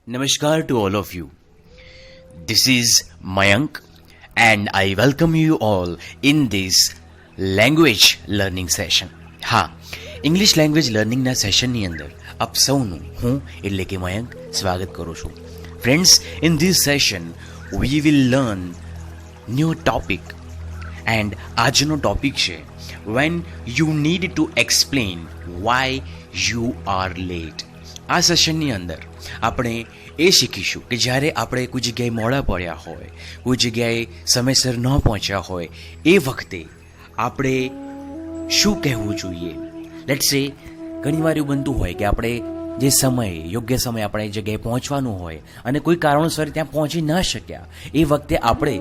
Namaskar to all of you. This is Mayank and I welcome you all in this language learning session. હા, English language લર્નિંગના સેશનની અંદર આપ સૌનું હું એટલે કે મયંક સ્વાગત કરું છું. Friends, in this session we will learn new topic and આજનો ટોપિક છે when you need to explain why you are late. આ સેશનની અંદર આપણે એ શીખીશું કે જ્યારે આપણે કોઈ જગ્યાએ મોડા પડ્યા હોય, કોઈ જગ્યાએ સમયસર ન પહોંચ્યા હોય, એ વખતે આપણે શું કહેવું જોઈએ. લેટ્સ સે ઘણીવાર એવું બનતું હોય કે આપણે જે સમયે યોગ્ય સમયે આપણે એ જગ્યાએ પહોંચવાનું હોય અને કોઈ કારણોસર ત્યાં પહોંચી ન શક્યા, એ વખતે આપણે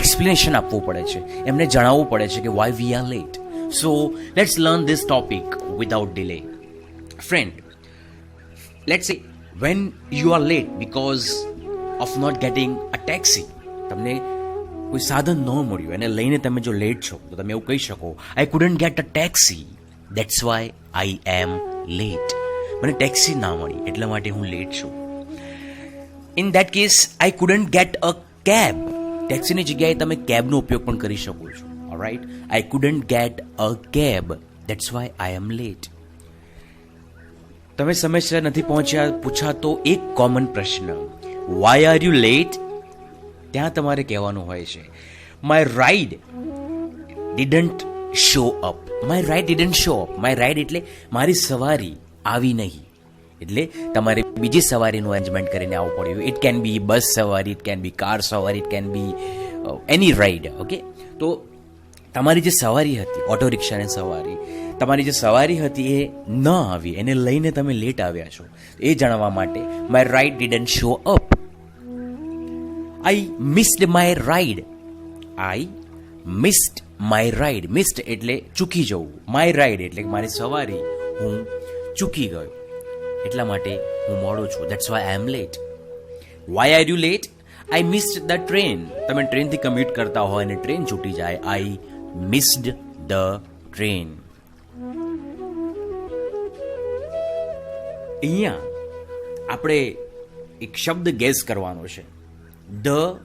એક્સપ્લેનેશન આપવું પડે છે, એમને જણાવવું પડે છે કે why we are late. So let's learn this topic without delay. Friend, let's say when you are late because of not getting a taxi, તમને કોઈ સાધન ન મળ્યું એને લઈને તમે જો લેટ છો તો તમે એવું કહી શકો, I couldn't get a taxi, that's why I am late. મને ટેક્સી ના મળી એટલા માટે હું લેટ છું. In that case I couldn't get a cab, ટેક્સીની જગ્યાએ તમે કેબનો ઉપયોગ પણ કરી શકો છો. alright, I couldn't get a cab, that's why I am late. તમે સમયસર નથી પહોંચ્યા પૂછાતો એક કોમન પ્રશ્ન, વાય આર યુ લેટ? ત્યાં તમારે કહેવાનું હોય છે my ride didn't show up. My ride didn't show up. My ride એટલે મારી સવારી આવી નહીં, એટલે તમારે બીજી સવારીનું અરેન્જમેન્ટ કરીને આવવું પડ્યું. ઇટ કેન બી બસ સવારી, ઇટ કેન બી કાર સવારી, it can be any ride. Okay, તો તમારી જે સવારી હતી, ઓટો રિક્ષાની સવારી, તમારી જે સવારી હતી એ ન આવી, એને લઈને તમે લેટ આવ્યા છો, એ જાણવા માટે my ride didn't show up. I missed my ride. I missed my ride. Missed એટલે ચૂકી જવું, માય રાઇડ એટલે મારી સવારી હું ચૂકી ગયો, એટલા માટે હું મોડો છું. That's why I am late. Why are you late? I missed the train. તમે ટ્રેનથી કમ્યુટ કરતા હોય અને ટ્રેન છૂટી જાય, આઈ મિસ્ડ ધ ટ્રેન. અહીંયા આપણે એક શબ્દ ગેસ કરવાનો છે, ધ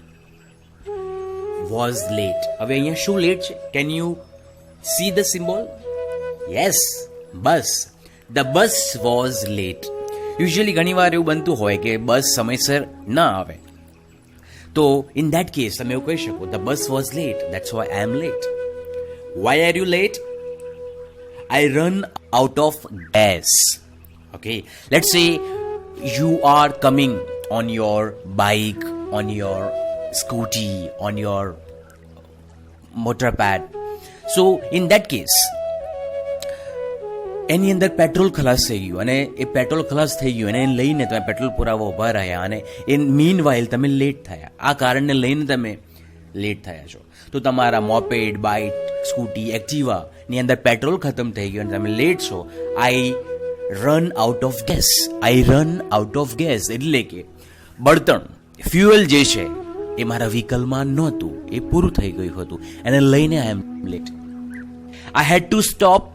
વોઝ લેટ. હવે અહીંયા શું લેટ છે? Can you see the symbol? Yes, bus. The bus was late. Usually ઘણીવાર એવું બનતું હોય કે બસ સમયસર ના આવે, તો ઇન દેટ કેસ તમે એવું કહી શકો, the bus was late, that's why I am late. Why are you late? I run out of gas. Okay, let's say you are coming on your bike, on your scooty, on your motorpad. So in that case એની અંદર petrol ખલાસ થઈ ગયું અને એ petrol ખલાસ થઈ ગયું અને એને લઈને તમે પેટ્રોલ પુરાવા ઊભા રહ્યા અને એ મીન વાઇલ તમે લેટ થયા. આ કારણને લઈને તમે લેટ થયા છો. તો તમારા મોપેડ, બાઇક, સ્કૂટી, એક્ટિવાની અંદર પેટ્રોલ ખતમ થઈ ગયું અને તમે લેટ છો. આઈ run out of gas. I run out of gas એટલે કે બળતણ, ફ્યુઅલ જે છે એ મારા વ્હીકલમાં નહોતું, એ પૂરું થઈ ગયું હતું, એને લઈને I am late. I had to stop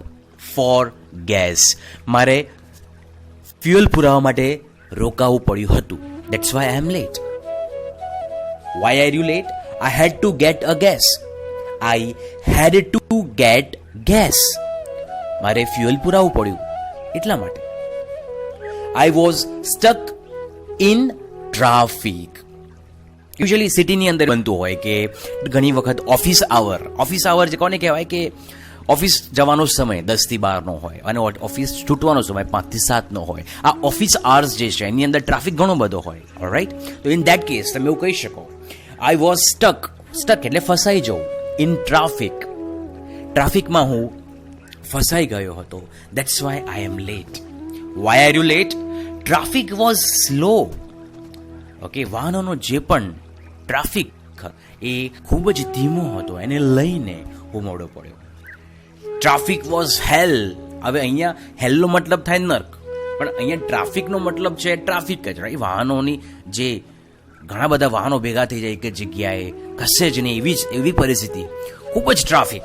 for gas. મારે ફ્યુઅલ પુરાવા માટે રોકાવું પડ્યું હતું, that's why I am late. Why are you late? I had to get a gas. I had to get gas. મારે ફ્યુઅલ પુરાવવું પડ્યું એટલા માટે. I was stuck in traffic. Usually સિટીની અંદર બનતું હોય કે ઘણી વખત ઓફિસ આવર જે કોને કહેવાય કે ઓફિસ જવાનો સમય 10 થી 12 હોય અને ઓફિસ છૂટવાનો સમય 5 થી 7 હોય. આ ઓફિસ આવર્સ જે છે એની અંદર ટ્રાફિક ઘણો બધો હોય. ઓલરાઈટ, તો ઇન ધેટ કેસ તમે એવું કહી શકો, આઈ વોઝ સ્ટક. સ્ટક એટલે ફસાઈ જવું. ઇન ટ્રાફિક, ટ્રાફિકમાં હું ફસાઈ ગયો હતો, that's why I am late. Why are you late? Traffic was slow. Okay, વાહનોનો જે પણ ટ્રાફિક એ ખૂબ જ ધીમો હતો, એને લઈને હું મોડો પડ્યો. ટ્રાફિક વોઝ હેલ. હવે અહીંયા હેલનો મતલબ થાય નર્ક, પણ અહીંયા ટ્રાફિકનો મતલબ છે ટ્રાફિક જ. રાઈટ, વાહનોની જે ઘણા બધા વાહનો ભેગા થઈ જાય એક જગ્યાએ, કશે જ નહીં, એવી પરિસ્થિતિ, ખૂબ જ ટ્રાફિક.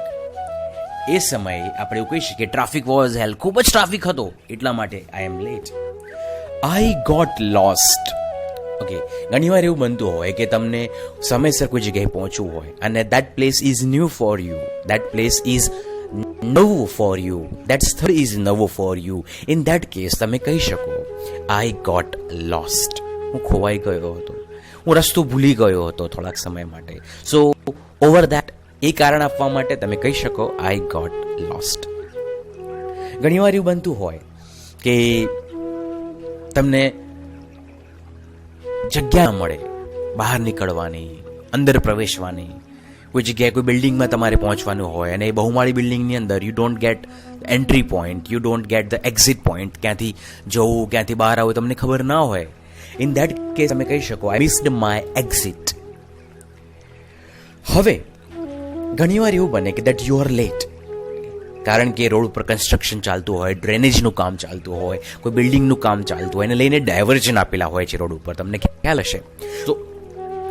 એ સમયે આપણે એવું કહી શકીએ ટ્રાફિક વોઝ હેલ. ખૂબ જ ટ્રાફિક હતો એટલા માટે I am late. I got lost. Okay, ઘણીવાર એવું બનતું હોય કે તમને સમયસર કોઈ જગ્યાએ પહોંચવું હોય અને that place is new for you, that place is નવું ફોર યુ, દેટ સ્થળ ઇઝ નવું for you. In that case તમે કહી શકો આઈ ગોટ લોસ્ટ. હું ખોવાઈ ગયો હતો, હું રસ્તો ભૂલી ગયો હતો થોડાક સમય માટે. સો ઓવર દેટ, એ કારણ આપવા માટે તમે કહી શકો આઈ ગોટ લોસ્ટ. ઘણીવાર એવું બનતું હોય કે તમને જગ્યા મળે બહાર નીકળવાની, અંદર પ્રવેશવાની. કોઈ જગ્યાએ કોઈ બિલ્ડિંગમાં તમારે પહોંચવાનું હોય અને એ બહુમાળી બિલ્ડિંગની અંદર you don't get entry point, you don't get the exit point. ક્યાંથી જવું, ક્યાંથી બહાર આવવું તમને ખબર ના હોય. ઇન દેટ કેસ તમે કહી શકો આઈ મિસ્ડ માય એક્ઝિટ. હવે ઘણીવાર એવું બને કે દેટ યુ આર લેટ, કારણ કે રોડ ઉપર કન્સ્ટ્રક્શન ચાલતું હોય, ડ્રેનેજનું કામ ચાલતું હોય, કોઈ બિલ્ડિંગનું કામ ચાલતું હોય, એને લઈને ડાયવર્ઝન આપેલા હોય છે રોડ ઉપર, તમને ખ્યાલ હશે. તો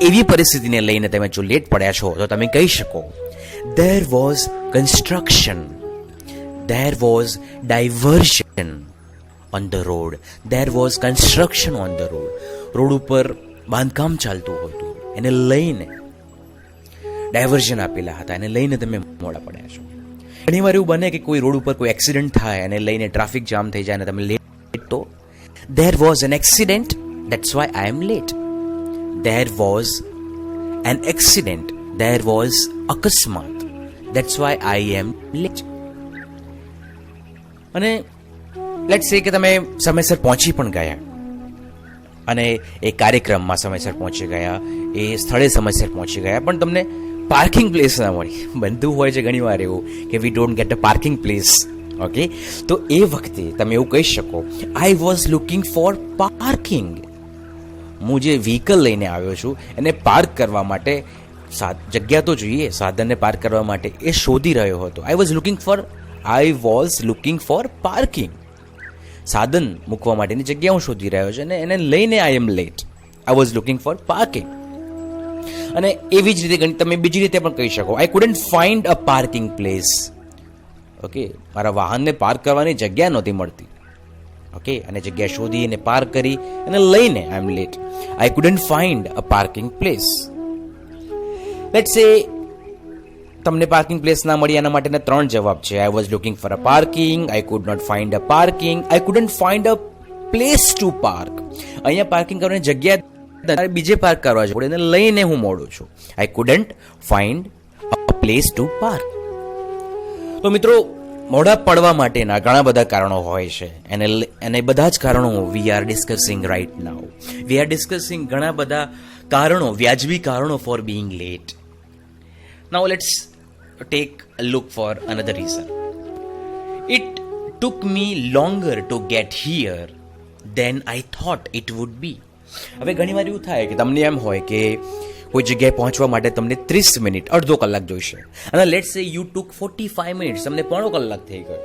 એવી પરિસ્થિતિને લઈને તમે જો લેટ પડ્યા છો તો તમે કહી શકો there was construction, there was diversion on the road, there was construction on the road. Road ઉપર બાંધકામ ચાલતું હતું, એને લઈને ડાયવર્ઝન આપેલા હતા, એને લઈને તમે મોડા પડ્યા છો. ઘણીવાર એવું બને કે કોઈ રોડ ઉપર કોઈ એક્સિડન્ટ થાય અને લઈને ટ્રાફિક જામ થઈ જાય અને તમે લેટ. તો there was an accident, that's why I am late. There was an accident, there was અકસ્માત, that's why I am late. અને લેટ્સ સે કે તમે સમયસર પહોંચી પણ ગયા અને એ કાર્યક્રમમાં સમયસર પહોંચી ગયા, એ સ્થળે સમયસર પહોંચી ગયા, પણ તમને પાર્કિંગ પ્લેસ ના મળી. બનતું હોય છે ઘણીવાર એવું કે we don't get a parking place. Okay, તો એ વખતે તમે એવું કહી શકો આઈ વોઝ લુકિંગ ફોર પાર્કિંગ. હું જે વ્હીકલ લઈને આવ્યો છું એને પાર્ક કરવા માટે જગ્યા તો જોઈએ, સાધનને પાર્ક કરવા માટે એ શોધી રહ્યો હતો. આઈ વોઝ લુકિંગ ફોર પાર્કિંગ. સાધન મૂકવા માટેની જગ્યા હું શોધી રહ્યો છું અને એને લઈને I am late. I was looking for parking. અને એવી જ રીતે તમે બીજી રીતે પણ કહી શકો આઈ couldn't find a parking place. Okay, મારા વાહનને પાર્ક કરવાની જગ્યા નહોતી મળતી. ઓકે, અને જગ્યા શોધી અને પાર્ક કરી અને લઈને I am late. I couldn't find a parking place. Let's say તમને પાર્કિંગ પ્લેસ ના મળી, એના માટેના 3 જવાબ છે. I was looking for a parking, I could not find a parking, I couldn't find a place to park. અહીંયા parking કરવાની જગ્યા બીજે પાર્ક કરવા જોઈએ, એને લઈને હું મોડું છું. I couldn't find a place to park. તો મિત્રો, મોડા પડવા માટેના ઘણા બધા કારણો હોય છે અને બધા જ કારણો we are discussing right now. We are discussing ઘણા બધા કારણો, વ્યાજબી કારણો for being late. Now let's take a look for another reason. It took me longer to get here than I thought it would be. હવે ઘણીવાર એવું થાય કે તમને એમ હોય કે કોઈ જગ્યાએ પહોંચવા માટે તમને 30 મિનિટ, અડધો કલાક જોઈશે, અને લેટ્સ સે યુ ટુક 45 મિનિટ્સ, તમને પોણો કલાક થઈ ગયો.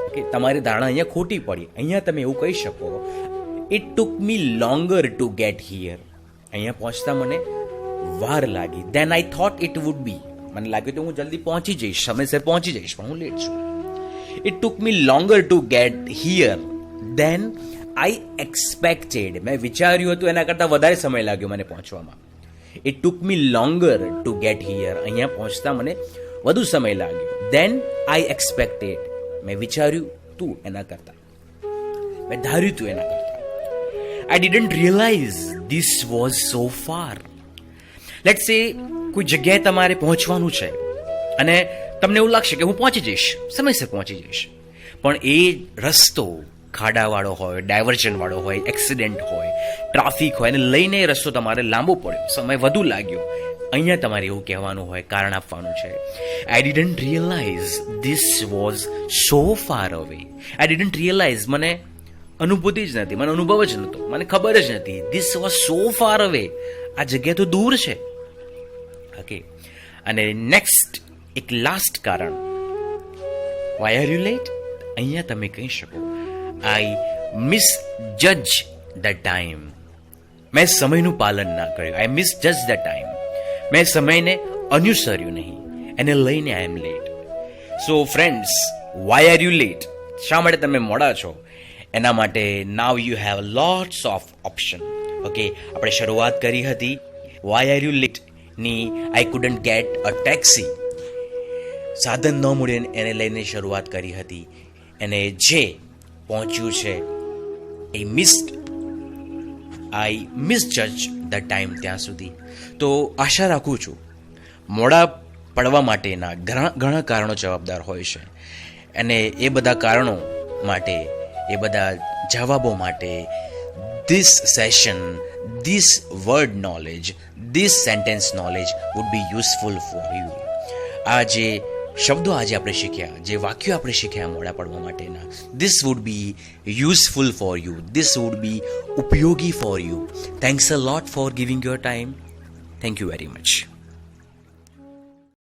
ઓકે, તમારી ધારણા અહીંયા ખોટી પડી. અહીંયા તમે એવું કહી શકો it took me longer to get here. અહીંયા પહોંચતા મને વાર લાગી. Then I thought it would be. મને લાગ્યું તો હું જલ્દી પહોંચી જઈશ, સમયસર પહોંચી જઈશ, પણ હું લેટ છું. It took me longer to get here than I expected. મેં વિચાર્યું હતું એના કરતાં વધારે સમય લાગ્યો મને પહોંચવામાં. It took me longer to get here. અહીંયા પહોંચતા મને વધુ સમય લાગ્યો. દેન આઈ એક્સપેક્ટેડ. મેં વિચાર્યું તું એના કરતાં, મેં ધાર્યું તું એના કરતાં. I didn't realise this was so far. Let's say કોઈ જગ્યાએ તમારે પહોંચવાનું છે અને તમને એવું લાગશે કે હું પહોંચી જઈશ, સમયસર પહોંચી જઈશ, પણ એ રસ્તો ખાડાવાળો હોય, ડાયવર્ઝનવાળો હોય, એક્સિડન્ટ હોય, ટ્રાફિક હોય, એને લઈને એ રસ્તો તમારે લાંબો પડ્યો, સમય વધુ લાગ્યો. અહીંયા તમારે એવું કહેવાનું હોય, કારણ આપવાનું છે I didn't realise this was so far away. I didn't realise, મને અનુભૂતિ જ નથી, મને અનુભવ જ નહોતો, મને ખબર જ નથી. ધીસ વોઝ સો ફાર અવે. આ જગ્યા તો દૂર છે. ઓકે, અને નેક્સ્ટ એક લાસ્ટ કારણ, વાય આર યુ લેટ. અહીંયા તમે કહી શકો આઈ મિસજજ ધ ટાઈમ. મેં સમયનું પાલન ના કર્યું. I misjudge the time. મેં સમયને અનુસર્યું નહીં, એને લઈને I am late. So friends, why are you late? શા માટે તમે મોડા છો? એના માટે now you have lots of option. Okay, આપણે શરૂઆત કરી હતી વાય આર યુ લેટ ની I couldn't get a taxi. સાધન ન મળ્યું એને લઈને શરૂઆત કરી હતી, અને જે પહોંચ્યું છે એ આઈ મિસજજ ધ ટાઈમ ત્યાં સુધી. તો આશા રાખું છું મોડા પડવા માટેના ઘણા કારણો જવાબદાર હોય છે, અને એ બધા કારણો માટે, એ બધા જવાબો માટે this session, this word knowledge, this sentence knowledge would be useful for you. આ જે શબ્દો આજે આપણે શીખ્યા, જે વાક્યો આપણે શીખ્યા મોડા પડવા માટેના, this would be useful for you, this would be ઉપયોગી for you. Thanks a lot for giving your time. Thank you very much.